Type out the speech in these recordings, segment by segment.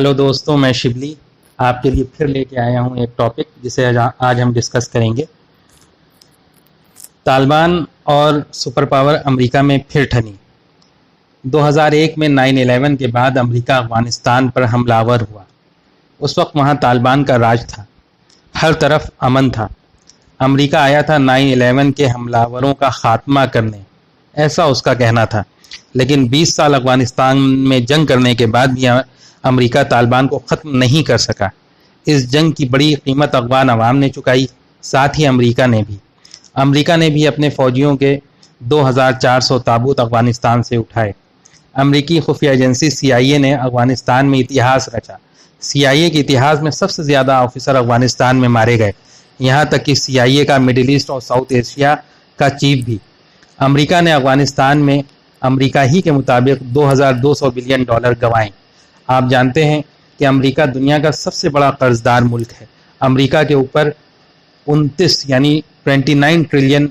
Hello दोस्तों, मैं शिबली आपके लिए फिर लेके आया हूँ एक टॉपिक जिसे आज हम डिस्कस करेंगे। तालिबान और सुपर पावर अमेरिका में फिर ठनी। 2001 में 9/11 के बाद अमेरिका अफगानिस्तान पर हमलावर हुआ। उस वक्त वहाँ तालिबान का राज था, हर तरफ अमन था। अमेरिका आया था 9/11 के हमलावरों का खात्मा करने, ऐसा उसका कहना था। लेकिन 20 साल अफगानिस्तान में जंग करने के बाद भी अमेरिका तालिबान को ख़त्म नहीं कर सका। इस जंग की बड़ी कीमत अफगान अवाम ने चुकाई, साथ ही अमेरिका ने भी अपने फ़ौजियों के 2400 ताबूत अफगानिस्तान से उठाए। अमेरिकी खुफिया एजेंसी CIA ने अफगानिस्तान में इतिहास रचा। CIA के इतिहास में सबसे ज़्यादा ऑफिसर अफगानिस्तान में मारे गए, यहाँ तक कि CIA का मिडिल ईस्ट और साउथ एशिया का चीफ भी। अमेरिका ने अफगानिस्तान में अमेरिका ही के मुताबिक $2200 बिलियन गंवाए। आप जानते हैं कि अमेरिका दुनिया का सबसे बड़ा कर्जदार मुल्क है। अमेरिका के ऊपर 29 ट्रिलियन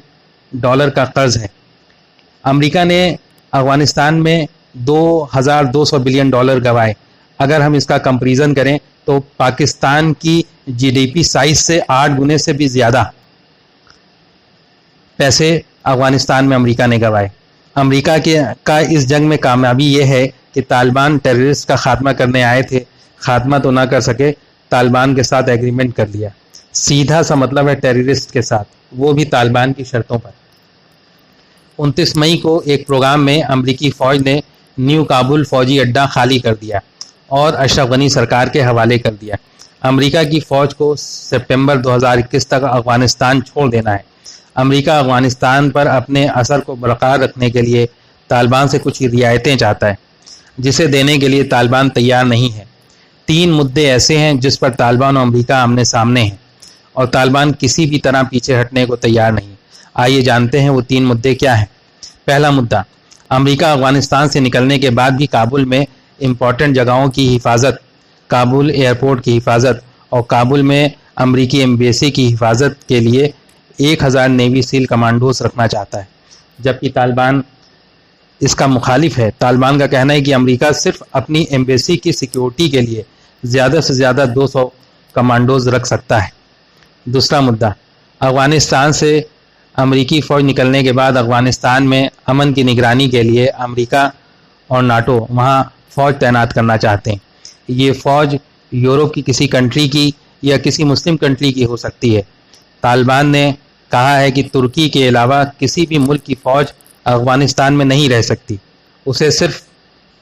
डॉलर का कर्ज है। अमेरिका ने अफगानिस्तान में $2200 बिलियन गंवाए। अगर हम इसका कंपैरिजन करें तो पाकिस्तान की GDP साइज से 8 गुने से भी ज़्यादा पैसे अफगानिस्तान में अमेरिका ने गंवाए। अमेरिका का इस जंग में कामयाबी ये है कि तालिबान टेररिस्ट का खात्मा करने आए थे, खात्मा तो ना कर सके, तालिबान के साथ एग्रीमेंट कर लिया। सीधा सा मतलब है टेररिस्ट के साथ, वो भी तालिबान की शर्तों पर। 29 मई को एक प्रोग्राम में अमेरिकी फ़ौज ने न्यू काबुल फ़ौजी अड्डा खाली कर दिया और अशरफ गनी सरकार के हवाले कर दिया। अमेरिका की फ़ौज को सितंबर 2021 तक अफगानिस्तान छोड़ देना है। अमेरिका अफगानिस्तान पर अपने असर को बरकरार रखने के लिए तालिबान से कुछ रियायतें चाहता है, जिसे देने के लिए तालिबान तैयार नहीं है। 3 मुद्दे ऐसे हैं जिस पर तालिबान और अमेरिका आमने सामने हैं और तालिबान किसी भी तरह पीछे हटने को तैयार नहीं। आइए जानते हैं वो 3 मुद्दे क्या हैं। पहला मुद्दा, अमेरिका अफगानिस्तान से निकलने के बाद भी काबुल में इम्पॉर्टेंट जगहों की हिफाजत, काबुल एयरपोर्ट की हिफाजत और काबुल में अमेरिकी एम्बेसी की हिफाजत के लिए 1000 नेवी सील कमांडोज रखना चाहता है, जबकि तालिबान इसका मुखालिफ है। तालिबान का कहना है कि अमेरिका सिर्फ अपनी एम्बेसी की सिक्योरिटी के लिए ज़्यादा से ज़्यादा 200 कमांडोज रख सकता है। दूसरा मुद्दा, अफगानिस्तान से अमेरिकी फ़ौज निकलने के बाद अफगानिस्तान में अमन की निगरानी के लिए अमेरिका और नाटो वहाँ फ़ौज तैनात करना चाहते हैं। ये फ़ौज यूरोप की किसी कंट्री की या किसी मुस्लिम कंट्री की हो सकती है। तालिबान ने कहा है कि तुर्की के अलावा किसी भी मुल्क की फ़ौज अफगानिस्तान में नहीं रह सकती, उसे सिर्फ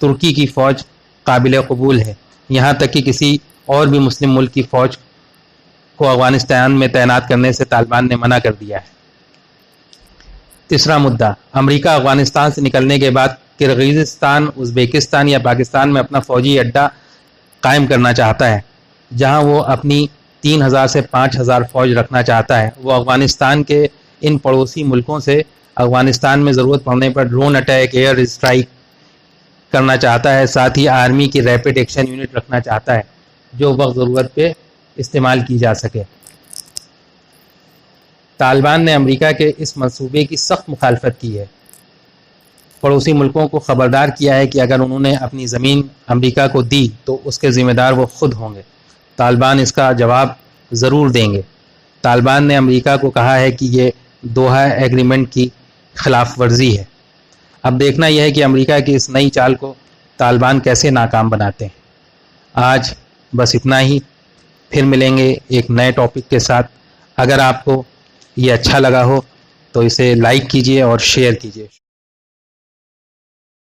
तुर्की की फ़ौज काबिल कबूल है। यहाँ तक कि किसी और भी मुस्लिम मुल्क की फ़ौज को अफगानिस्तान में तैनात करने से तालिबान ने मना कर दिया है। तीसरा मुद्दा, अमेरिका अफगानिस्तान से निकलने के बाद किर्गिज़स्तान, उज़्बेकिस्तान या पाकिस्तान में अपना फ़ौजी अड्डा कायम करना चाहता है, जहाँ वो अपनी 3000 से 5000 फ़ौज रखना चाहता है। वो अफगानिस्तान के इन पड़ोसी मुल्कों से अफगानिस्तान में ज़रूरत पड़ने पर ड्रोन अटैक, एयर स्ट्राइक करना चाहता है। साथ ही आर्मी की रैपिड एक्शन यूनिट रखना चाहता है, जो वक्त ज़रूरत पे इस्तेमाल की जा सके। तालिबान ने अमेरिका के इस मंसूबे की सख्त मुखालफत की है। पड़ोसी मुल्कों को ख़बरदार किया है कि अगर उन्होंने अपनी ज़मीन अमेरिका को दी तो उसके ज़िम्मेदार वो खुद होंगे। तालिबान इसका जवाब ज़रूर देंगे। तालिबान ने अमेरिका को कहा है कि ये दोहा एग्रीमेंट की खिलाफ वर्जी है। अब देखना यह है कि अमेरिका की इस नई चाल को तालिबान कैसे नाकाम बनाते हैं। आज बस इतना ही, फिर मिलेंगे एक नए टॉपिक के साथ। अगर आपको ये अच्छा लगा हो तो इसे लाइक कीजिए और शेयर कीजिए।